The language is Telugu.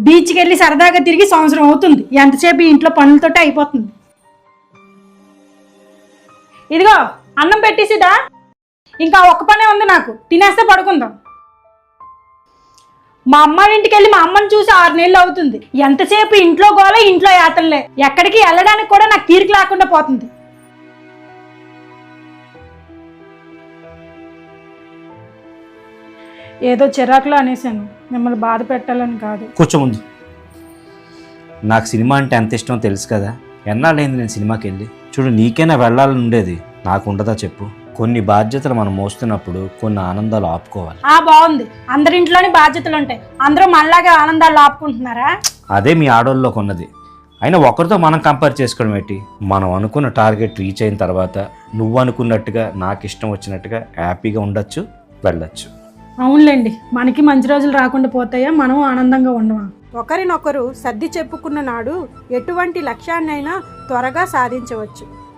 బీచ్కి వెళ్ళి సరదాగా తిరిగి సంవత్సరం అవుతుంది. ఎంతసేపు ఇంట్లో పనులతోటే అయిపోతుంది. ఇదిగో అన్నం పెట్టేసిదా, ఇంకా ఒక్క పనే ఉంది నాకు, తినేస్తే పడుకుందాం. మా అమ్మ ఇంటికి వెళ్ళి మా అమ్మని చూసి 6 నెలలు అవుతుంది. ఎంతసేపు ఇంట్లో గోల, ఇంట్లో యాతనలే. ఎక్కడికి వెళ్ళడానికి కూడా నాకు తీరిక లేకుండా పోతుంది. ఏదో చిరాకులో అనేసాను, మిమ్మల్ని బాధ పెట్టాలని కాదు. కూర్చో ముందు. నాకు సినిమా అంటే ఎంత ఇష్టమో తెలుసు కదా. ఎన్నాళ్ళైంది నేను సినిమాకి వెళ్ళి. చూడు, నీకైనా వెళ్ళాలని ఉండేది, నాకు ఉండదా చెప్పు? కొన్ని బాధ్యతలు మనం మోస్తున్నప్పుడు కొన్ని ఆనందాలు ఆపుకోవాలి. బాగుంది, అందరింట్లోని బాధ్యతలు ఉంటాయి, అందరూ మనలాగా ఆనందాలు ఆపుకుంటున్నారా? అదే మీ ఆడోళ్ళలోకి ఉన్నది. అయినా ఒకరితో మనం కంపేర్ చేసుకోవడం ఏంటి? మనం అనుకున్న టార్గెట్ రీచ్ అయిన తర్వాత నువ్వు అనుకున్నట్టుగా, నాకు ఇష్టం వచ్చినట్టుగా హ్యాపీగా ఉండొచ్చు, వెళ్ళొచ్చు. అవునులేండి, మనకి మంచి రోజులు రాకుండా పోతాయా? మనం ఆనందంగా ఉండమా? ఒకరినొకరు సర్ది చెప్పుకున్న నాడు ఎటువంటి లక్ష్యాన్నైనా త్వరగా సాధించవచ్చు.